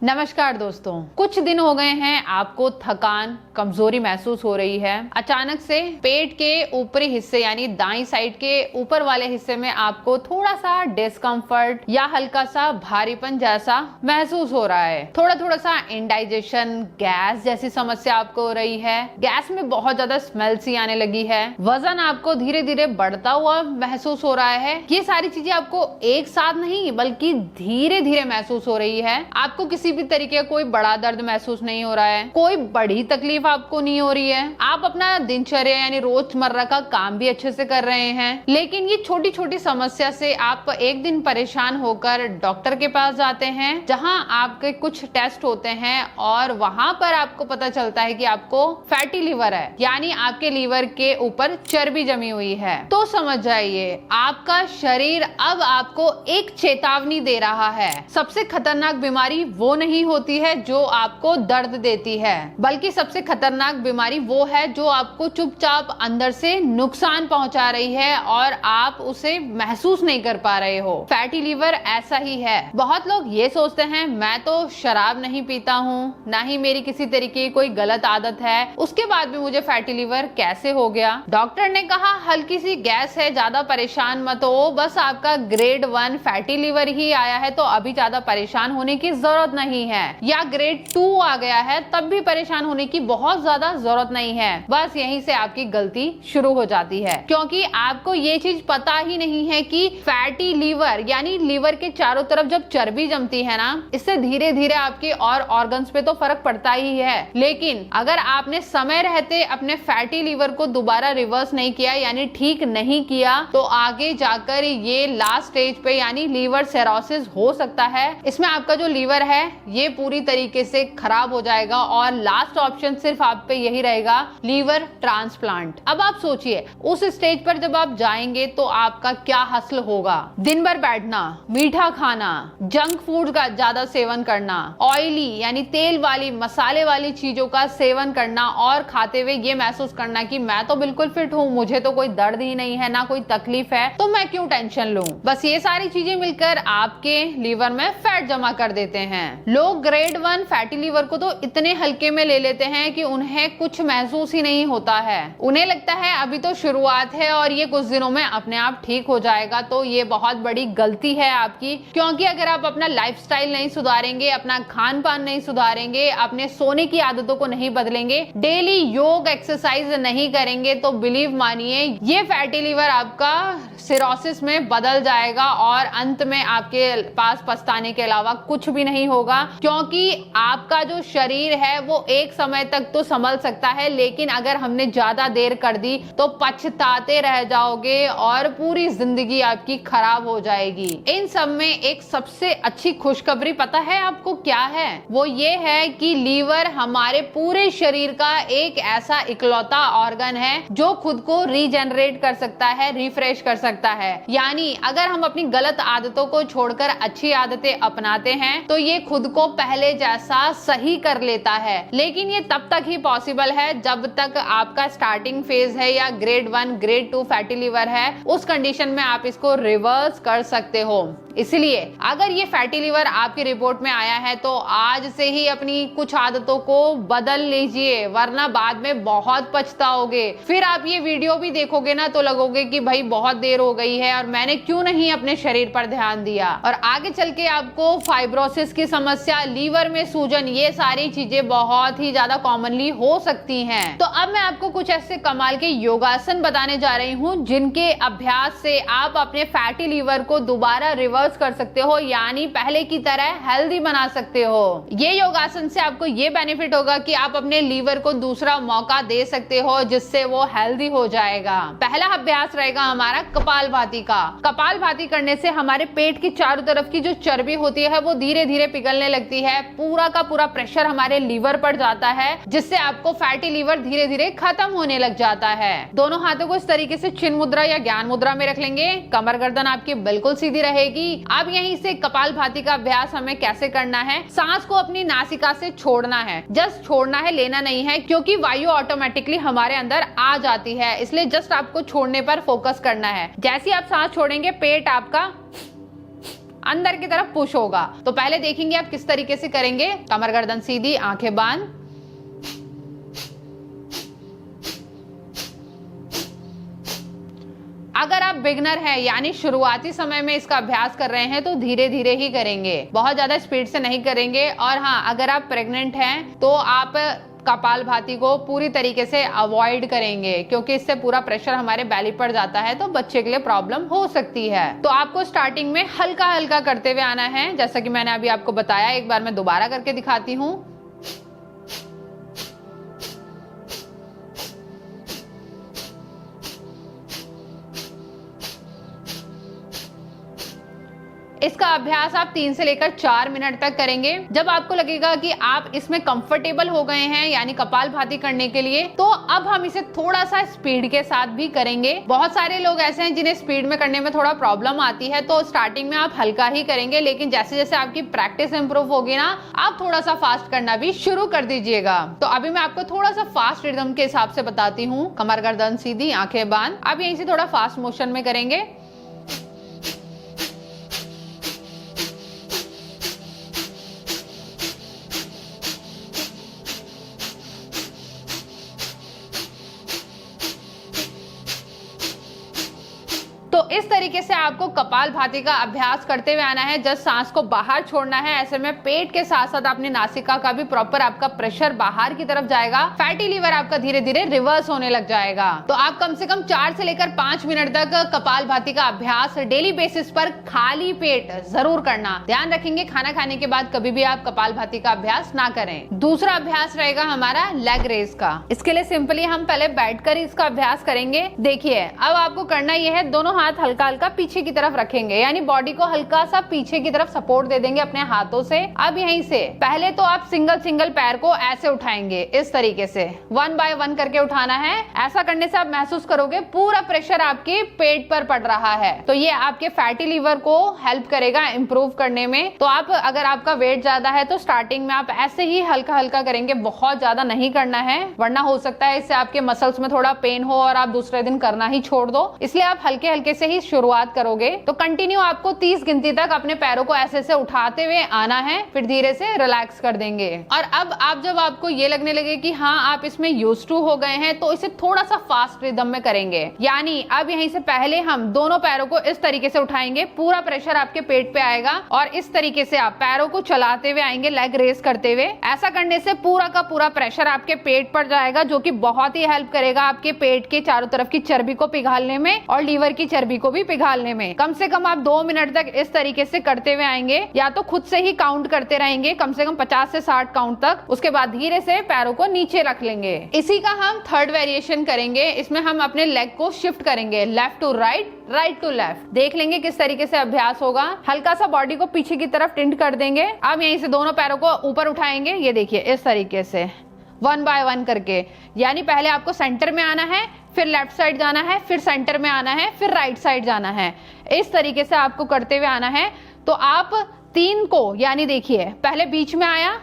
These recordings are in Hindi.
नमस्कार दोस्तों, कुछ दिन हो गए हैं आपको थकान कमजोरी महसूस हो रही है। अचानक से पेट के ऊपरी हिस्से यानी दाईं साइड के ऊपर वाले हिस्से में आपको थोड़ा सा डिस्कम्फर्ट या हल्का सा भारीपन जैसा महसूस हो रहा है। थोड़ा थोड़ा सा इंडाइजेशन, गैस जैसी समस्या आपको हो रही है। गैस में बहुत ज्यादा स्मेल सी आने लगी है। वजन आपको धीरे धीरे बढ़ता हुआ महसूस हो रहा है। ये सारी चीजें आपको एक साथ नहीं बल्कि धीरे धीरे महसूस हो रही है। आपको किसी भी तरीके का कोई बड़ा दर्द महसूस नहीं हो रहा है, कोई बड़ी तकलीफ आपको नहीं हो रही है। आप अपना दिनचर्या यानी रोजमर्रा का काम भी अच्छे से कर रहे हैं, लेकिन ये छोटी छोटी समस्या से आप एक दिन परेशान होकर डॉक्टर के पास जाते हैं, जहां आपके कुछ टेस्ट होते हैं और वहां पर आपको पता चलता है कि आपको फैटी लीवर है, यानी आपके लीवर के ऊपर चर्बी जमी हुई है। तो समझ जाइए, आपका शरीर अब आपको एक चेतावनी दे रहा है। सबसे खतरनाक बीमारी वो नहीं होती है जो आपको दर्द देती है, बल्कि सबसे खतरनाक बीमारी वो है जो आपको चुपचाप अंदर से नुकसान पहुंचा रही है और आप उसे महसूस नहीं कर पा रहे हो। फैटी लीवर ऐसा ही है। बहुत लोग ये सोचते हैं मैं तो शराब नहीं पीता हूँ, ना ही मेरी किसी तरीके की कोई गलत आदत है, उसके बाद भी मुझे फैटी लीवर कैसे हो गया। डॉक्टर ने कहा हल्की सी गैस है, ज्यादा परेशान मत हो, बस आपका ग्रेड 1 फैटी लीवर ही आया है तो अभी ज्यादा परेशान होने की जरूरत नहीं है, या ग्रेड 2 आ गया है तब भी परेशान होने की बहुत ज्यादा जरूरत नहीं है। बस यहीं से आपकी गलती शुरू हो जाती है, क्योंकि आपको ये चीज पता ही नहीं है कि फैटी लीवर यानी लीवर के चारों तरफ जब चर्बी जमती है ना, इससे धीरे धीरे आपके और ऑर्गन्स पे तो फर्क पड़ता ही है। लेकिन अगर आपने समय रहते अपने फैटी लीवर को दोबारा रिवर्स नहीं किया यानी ठीक नहीं किया, तो आगे जाकर ये लास्ट स्टेज पे यानी लीवर सिरोसिस हो सकता है। इसमें आपका जो लीवर है ये पूरी तरीके से खराब हो जाएगा और लास्ट ऑप्शन सिर्फ आप पे यही रहेगा, लीवर ट्रांसप्लांट। अब आप सोचिए, उस स्टेज पर जब आप जाएंगे तो आपका क्या हसल होगा। दिन भर बैठना, मीठा खाना, जंक फूड का ज्यादा सेवन करना, ऑयली यानी तेल वाली मसाले वाली चीजों का सेवन करना और खाते हुए ये महसूस करना कि मैं तो बिल्कुल फिट हूँ, मुझे तो कोई दर्द ही नहीं है, ना कोई तकलीफ है, तो मैं क्यों टेंशन लूं। बस ये सारी चीजें मिलकर आपके लीवर में फैट जमा कर देते हैं। लोग ग्रेड 1 फैटी लीवर को तो इतने हल्के में ले लेते हैं कि उन्हें कुछ महसूस ही नहीं होता है। उन्हें लगता है अभी तो शुरुआत है और ये कुछ दिनों में अपने आप ठीक हो जाएगा। तो ये बहुत बड़ी गलती है आपकी, क्योंकि अगर आप अपना लाइफस्टाइल नहीं सुधारेंगे, अपना खान पान नहीं सुधारेंगे, अपने सोने की आदतों को नहीं बदलेंगे, डेली योग एक्सरसाइज नहीं करेंगे, तो बिलीव मानिए ये फैटी लीवर आपका सिरोसिस में बदल जाएगा और अंत में आपके पास पछताने के अलावा कुछ भी नहीं होगा। क्योंकि आपका जो शरीर है वो एक समय तक तो संभल सकता है, लेकिन अगर हमने ज्यादा देर कर दी तो पछताते रह जाओगे और पूरी जिंदगी आपकी खराब हो जाएगी। इन सब में एक सबसे अच्छी खुशखबरी पता है आपको क्या है? वो ये है कि लीवर हमारे पूरे शरीर का एक ऐसा इकलौता ऑर्गन है जो खुद को रीजनरेट कर सकता है, रिफ्रेश कर सकता है। यानी अगर हम अपनी गलत आदतों को छोड़कर अच्छी आदतें अपनाते हैं तो ये खुद को पहले जैसा सही कर लेता है। लेकिन ये तब तक ही पॉसिबल है जब तक आपका स्टार्टिंग फेज है या ग्रेड 1 ग्रेड 2 फैटी लीवर है, उस कंडीशन में आप इसको रिवर्स कर सकते हो। इसलिए अगर ये फैटी लीवर आपकी रिपोर्ट में आया है तो आज से ही अपनी कुछ आदतों को बदल लीजिए, वरना बाद में बहुत पछताओगे। फिर आप ये वीडियो भी देखोगे ना तो लगोगे कि भाई बहुत देर हो गई है और मैंने क्यों नहीं अपने शरीर पर ध्यान दिया। और आगे चल के आपको फाइब्रोसिस की समस्या, लीवर में सूजन, ये सारी चीजें बहुत ही ज्यादा कॉमनली हो सकती हैं। तो अब मैं आपको कुछ ऐसे कमाल के योगासन बताने जा रही हूँ जिनके अभ्यास से आप अपने फैटी लीवर को दोबारा रिवर्स कर सकते हो, यानी पहले की तरह हेल्दी बना सकते हो। ये योगासन से आपको ये बेनिफिट होगा कि आप अपने लीवर को दूसरा मौका दे सकते हो जिससे वो हेल्दी हो जाएगा। पहला अभ्यास रहेगा हमारा कपालभाति का। कपालभाति करने से हमारे पेट की चारों तरफ की जो चर्बी होती है वो धीरे धीरे पिघलने लगती है, पूरा का पूरा प्रेशर हमारे लीवर पर जाता है, जिससे आपको फैटी लीवर धीरे धीरे खत्म होने लग जाता है। दोनों हाथों को इस तरीके से चिन्ह मुद्रा या ज्ञान मुद्रा में रख लेंगे। कमर गर्दन आपकी बिल्कुल सीधी रहेगी। अब यहीं से कपालभाति का अभ्यास हमें कैसे करना है, सांस को अपनी नासिका से छोड़ना है, जस्ट छोड़ना है, लेना नहीं है, क्योंकि वायु ऑटोमेटिकली हमारे अंदर आ जाती है, इसलिए जस्ट आपको छोड़ने पर फोकस करना है। जैसे आप सांस छोड़ेंगे पेट आपका अंदर की तरफ पुश होगा। तो पहले देखेंगे आप किस तरीके से करेंगे। कमर गर्दन सीधी, आंखें बंद। अगर आप बिगनर हैं यानी शुरुआती समय में इसका अभ्यास कर रहे हैं तो धीरे धीरे ही करेंगे, बहुत ज्यादा स्पीड से नहीं करेंगे। और हाँ, अगर आप प्रेग्नेंट हैं तो आप कपालभाति को पूरी तरीके से अवॉइड करेंगे, क्योंकि इससे पूरा प्रेशर हमारे बैली पर जाता है तो बच्चे के लिए प्रॉब्लम हो सकती है। तो आपको स्टार्टिंग में हल्का हल्का करते हुए आना है, जैसा कि मैंने अभी आपको बताया। एक बार मैं दोबारा करके दिखाती हूँ। इसका अभ्यास आप 3 से लेकर 4 मिनट तक करेंगे। जब आपको लगेगा कि आप इसमें कंफर्टेबल हो गए हैं यानी कपालभाति करने के लिए, तो अब हम इसे थोड़ा सा स्पीड के साथ भी करेंगे। बहुत सारे लोग ऐसे हैं जिन्हें स्पीड में करने में थोड़ा प्रॉब्लम आती है, तो स्टार्टिंग में आप हल्का ही करेंगे, लेकिन जैसे जैसे आपकी प्रैक्टिस इंप्रूव होगी ना, आप थोड़ा सा फास्ट करना भी शुरू कर दीजिएगा। तो अभी मैं आपको थोड़ा सा फास्ट रिदम के हिसाब से बताती हूँ। कमर गर्दन सीधी, आंखें बंद। अब यहीं से थोड़ा फास्ट मोशन में करेंगे। तो इस तरीके से आपको कपालभाति का अभ्यास करते हुए आना है। जस्ट सांस को बाहर छोड़ना है। ऐसे में पेट के साथ साथ अपनी नासिका का भी प्रॉपर आपका प्रेशर बाहर की तरफ जाएगा। फैटी लीवर आपका धीरे धीरे रिवर्स होने लग जाएगा। तो आप कम से कम 4 से लेकर 5 मिनट तक कपालभाति का अभ्यास डेली बेसिस पर खाली पेट जरूर करना। ध्यान रखेंगे खाना खाने के बाद कभी भी आप कपालभाति का अभ्यास ना करें। दूसरा अभ्यास रहेगा हमारा लेग रेज का। इसके लिए सिंपली हम पहले बैठकर इसका अभ्यास करेंगे। देखिए, अब आपको करना यह है, दोनों हाथ हल्का हल्का पीछे की तरफ रखेंगे, यानी बॉडी को हल्का सा पीछे की तरफ सपोर्ट दे देंगे अपने हाथों से। अब यहीं से पहले तो आप सिंगल सिंगल पैर को ऐसे उठाएंगे, इस तरीके से 1 बाय 1 करके उठाना है। ऐसा करने से आप महसूस करोगे पूरा प्रेशर आपके पेट पर पड़ रहा है। तो ये आपके फैटी लीवर को हेल्प करेगा इंप्रूव करने में। तो आप अगर आपका वेट ज्यादा है तो स्टार्टिंग में आप ऐसे ही हल्का हल्का करेंगे, बहुत ज्यादा नहीं करना है, वरना हो सकता है इससे आपके मसल्स में थोड़ा पेन हो और आप दूसरे दिन करना ही छोड़ दो। इसलिए आप हल्के हल्के से ही शुरुआत करोगे। तो कंटिन्यू आपको 30 गिनती तक अपने पैरों को ऐसे से उठाते हुए आना है, फिर धीरे से रिलैक्स कर देंगे। और अब आप जब आपको ये लगने लगे कि हाँ आप इसमें यूज्ड टू हो गए हैं, तो इसे थोड़ा सा फास्ट रिदम में करेंगे। यानी अब यहीं से पहले हम दोनों पैरों को इस तरीके से उठाएंगे, पूरा प्रेशर आपके पेट पे आएगा और इस तरीके से आप पैरों को चलाते हुए आएंगे, लेग रेस करते हुए। ऐसा करने से पूरा का पूरा प्रेशर आपके पेट पर जाएगा, जो कि बहुत ही हेल्प करेगा आपके पेट के चारों तरफ की चर्बी को पिघालने में और लीवर की चर्बी को भी पिघालने में। कम से कम आप 2 मिनट तक इस तरीके से करते हुए आएंगे, या तो खुद से ही काउंट करते रहेंगे कम से कम 50 से 60 काउंट तक। उसके बाद धीरे से पैरों को नीचे रख लेंगे। इसी का हम थर्ड वेरिएशन करेंगे। इसमें हम अपने लेग को शिफ्ट करेंगे, left to right, right to left. देख लेंगे किस तरीके से अभ्यास होगा। हल्का सा बॉडी को पीछे की तरफ टिल्ट कर देंगे। अब यहीं से दोनों पैरों को ऊपर उठाएंगे, ये देखिए इस तरीके से 1 बाय 1 करके। यानी पहले आपको सेंटर में आना है, फिर लेफ्ट साइड जाना है, फिर सेंटर में आना है, फिर राइट साइड जाना है। इस तरीके से आपको करते हुए आना है। तो आप 3 को, यानी देखिए पहले बीच में आया,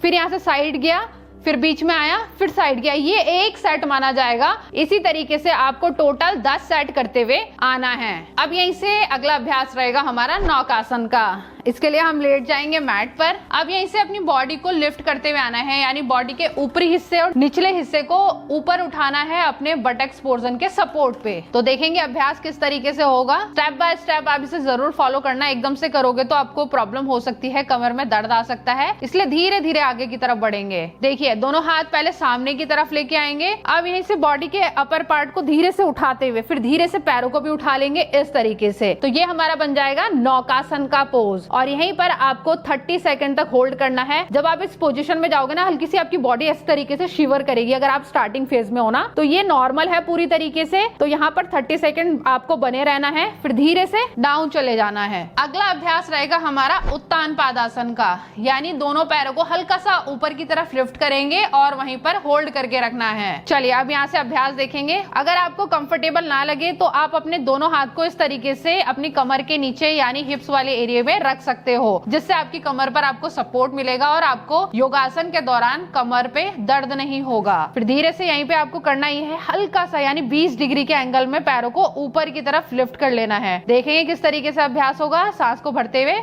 फिर यहाँ से साइड गया, फिर बीच में आया, फिर साइड गया, ये एक सेट माना जाएगा। इसी तरीके से आपको टोटल 10 सेट करते हुए आना है। अब यहीं से अगला अभ्यास रहेगा हमारा नौकासन का। इसके लिए हम लेट जाएंगे मैट पर। अब यहीं से अपनी बॉडी को लिफ्ट करते हुए आना है, यानी बॉडी के ऊपरी हिस्से और निचले हिस्से को ऊपर उठाना है अपने बटक्स पोर्शन के सपोर्ट पे। तो देखेंगे अभ्यास किस तरीके से होगा। स्टेप बाय स्टेप आप इसे जरूर फॉलो करना। एकदम से करोगे तो आपको प्रॉब्लम हो सकती है, कमर में दर्द आ सकता है, इसलिए धीरे धीरे आगे की तरफ बढ़ेंगे। देखिए दोनों हाथ पहले सामने की तरफ लेके आएंगे। अब यहीं से बॉडी के अपर पार्ट को धीरे से उठाते हुए फिर धीरे से पैरों को भी उठा लेंगे इस तरीके से। तो ये हमारा बन जाएगा नौकासन का पोज। और यहीं पर आपको 30 सेकंड तक होल्ड करना है। जब आप इस पोजीशन में जाओगे ना, हल्की सी आपकी बॉडी इस तरीके से शिवर करेगी। अगर आप स्टार्टिंग फेज में हो ना, तो ये नॉर्मल है पूरी तरीके से। तो यहाँ पर 30 सेकंड आपको बने रहना है, फिर धीरे से डाउन चले जाना है। अगला अभ्यास रहेगा हमारा उत्तान पादासन का, यानी दोनों पैरों को हल्का सा ऊपर की तरफ लिफ्ट करेंगे और वहीं पर होल्ड करके रखना है। चलिए अब यहाँ से अभ्यास देखेंगे। अगर आपको कंफर्टेबल ना लगे तो आप अपने दोनों हाथ को इस तरीके से अपनी कमर के नीचे यानी हिप्स वाले एरिया में रख सकते हो, जिससे आपकी कमर पर आपको सपोर्ट मिलेगा और आपको योगासन के दौरान कमर पे दर्द नहीं होगा। फिर धीरे से यहीं पे आपको करना ये है, हल्का सा यानी 20 डिग्री के एंगल में पैरों को ऊपर की तरफ लिफ्ट कर लेना है। देखेंगे किस तरीके से अभ्यास होगा। सांस को भरते हुए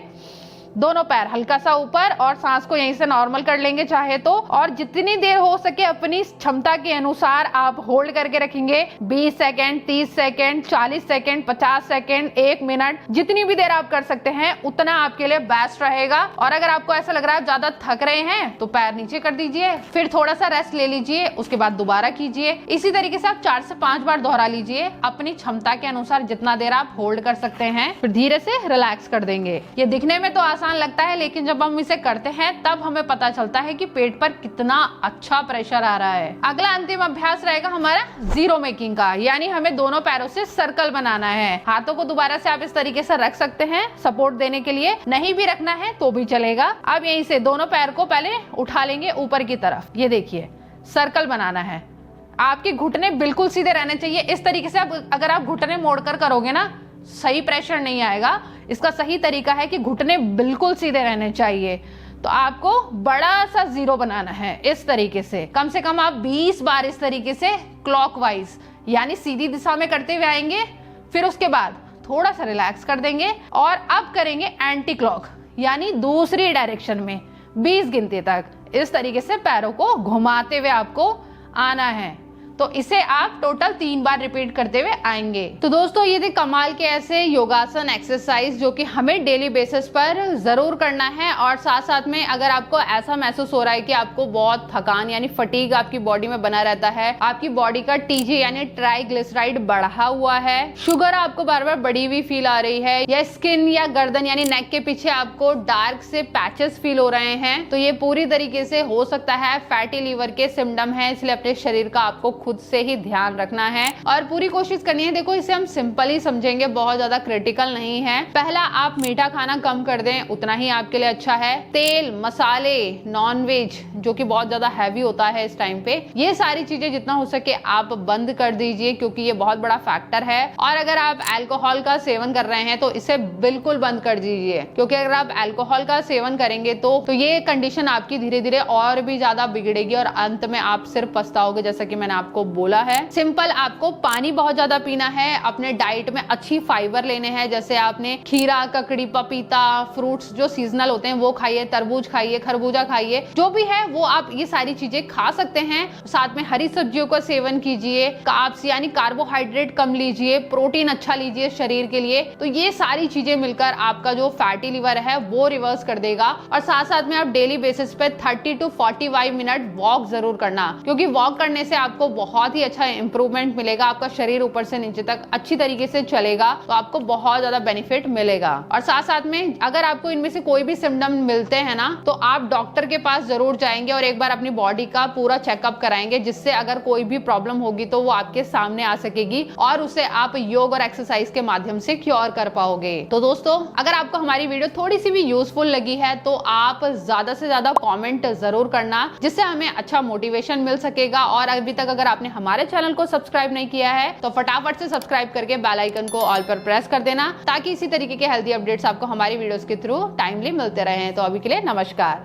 दोनों पैर हल्का सा ऊपर और सांस को यहीं से नॉर्मल कर लेंगे चाहे तो, और जितनी देर हो सके अपनी क्षमता के अनुसार आप होल्ड करके रखेंगे। 20 second, 30 second, 40 second, 50 second, 1 minute, जितनी भी देर आप कर सकते हैं उतना आपके लिए बेस्ट रहेगा। और अगर आपको ऐसा लग रहा है ज्यादा थक रहे हैं तो पैर नीचे कर दीजिए, फिर थोड़ा सा रेस्ट ले लीजिए, उसके बाद दोबारा कीजिए। इसी तरीके से आप 4 से 5 बार दोहरा लीजिए अपनी क्षमता के अनुसार, जितना देर आप होल्ड कर सकते हैं। फिर धीरे से रिलैक्स कर देंगे। ये दिखने में तो आसान लगता है, लेकिन जब हम इसे करते हैं तब हमें पता चलता है कि पेट पर कितना अच्छा प्रेशर आ रहा है। अगला अंतिम अभ्यास रहेगा हमारा जीरो मेकिंग का, यानी हमें दोनों पैरों से सर्कल बनाना है। हाथों को दोबारा से आप इस तरीके से रख सकते हैं सपोर्ट देने के लिए, नहीं भी रखना है तो भी चलेगा। अब यहीं से दोनों पैर को पहले उठा लेंगे ऊपर की तरफ। ये देखिए सर्कल बनाना है। आपके घुटने बिल्कुल सीधे रहने चाहिए। इस तरीके से अगर आप घुटने मोड़कर करोगे ना, सही प्रेशर नहीं आएगा। इसका सही तरीका है कि घुटने बिल्कुल सीधे रहने चाहिए। तो आपको बड़ा सा जीरो बनाना है इस तरीके से से कम आप 20 बार इस तरीके से क्लॉकवाइज यानी सीधी दिशा में करते हुए आएंगे। फिर उसके बाद थोड़ा सा रिलैक्स कर देंगे और अब करेंगे एंटी क्लॉक यानी दूसरी डायरेक्शन में 20 गिनती तक। इस तरीके से पैरों को घुमाते हुए आपको आना है। तो इसे आप टोटल 3 बार रिपीट करते हुए आएंगे। तो दोस्तों ये थे कमाल के ऐसे योगासन एक्सरसाइज जो कि हमें डेली बेसिस पर जरूर करना है। और साथ साथ में अगर आपको ऐसा महसूस हो रहा है कि आपको बहुत थकान यानी फटीग आपकी बॉडी में बना रहता है, आपकी बॉडी का टीजी यानी ट्राइग्लिसराइड बढ़ा हुआ है, शुगर आपको बार बार बढ़ी हुई फील आ रही है, या स्किन या गर्दन यानी नेक के पीछे आपको डार्क से पैचेस फील हो रहे हैं, तो ये पूरी तरीके से हो सकता है फैटी लीवर के सिम्टम है। इसलिए अपने शरीर का आपको खुद से ही ध्यान रखना है और पूरी कोशिश करनी है। देखो इसे हम सिंपल ही समझेंगे, बहुत ज्यादा क्रिटिकल नहीं है। पहला, आप मीठा खाना कम कर दें, उतना ही आपके लिए अच्छा है। तेल, मसाले, नॉनवेज जो कि बहुत ज्यादा हैवी होता है इस टाइम पे, ये सारी चीजें जितना हो सके आप बंद कर दीजिए क्योंकि ये बहुत बड़ा फैक्टर है। और अगर आप अल्कोहल का सेवन कर रहे हैं तो इसे बिल्कुल बंद कर दीजिए, क्योंकि अगर आप अल्कोहल का सेवन करेंगे तो ये कंडीशन आपकी धीरे धीरे और भी ज्यादा बिगड़ेगी और अंत में आप सिर्फ पछताओगे, जैसा कि मैंने आपको बोला है। सिंपल, आपको पानी बहुत ज्यादा पीना है, अपने डाइट में अच्छी फाइबर लेने हैं, जैसे आपने खीरा, ककड़ी, पपीता, फ्रूट्स जो सीजनल होते हैं वो खाइए, तरबूज खाइए, खरबूजा खाइए, जो भी है वो आप ये सारी चीजें खा सकते हैं। साथ में हरी सब्जियों का सेवन कीजिए, कार्ब्स यानी कार्बोहाइड्रेट कम लीजिए, प्रोटीन अच्छा लीजिए शरीर के लिए। तो ये सारी चीजें मिलकर आपका जो फैटी लिवर है वो रिवर्स कर देगा। और साथ साथ में आप डेली बेसिस पे 30 to 45 मिनट वॉक जरूर करना, क्योंकि वॉक करने से आपको बहुत ही अच्छा इंप्रूवमेंट मिलेगा। आपका शरीर ऊपर से नीचे तक अच्छी तरीके से चलेगा तो आपको बहुत ज्यादा बेनिफिट मिलेगा। और साथ साथ में अगर आपको इनमें से कोई भी सिम्टम मिलते हैं ना, तो आप डॉक्टर के पास जरूर जाएंगे और एक बार अपनी बॉडी का पूरा चेकअप कराएंगे, जिससे अगर कोई भी प्रॉब्लम होगी तो वो आपके सामने आ सकेगी और उसे आप योग और एक्सरसाइज के माध्यम से क्योर कर पाओगे। तो दोस्तों अगर आपको हमारी वीडियो थोड़ी सी भी यूजफुल लगी है तो आप ज्यादा से ज्यादा कमेंट जरूर करना, जिससे हमें अच्छा मोटिवेशन मिल सकेगा। और अभी तक अगर आपने हमारे चैनल को सब्सक्राइब नहीं किया है तो फटाफट से सब्सक्राइब करके बेल आइकन को ऑल पर प्रेस कर देना, ताकि इसी तरीके के हेल्दी अपडेट्स आपको हमारी वीडियोस के थ्रू टाइमली मिलते रहे। तो अभी के लिए नमस्कार।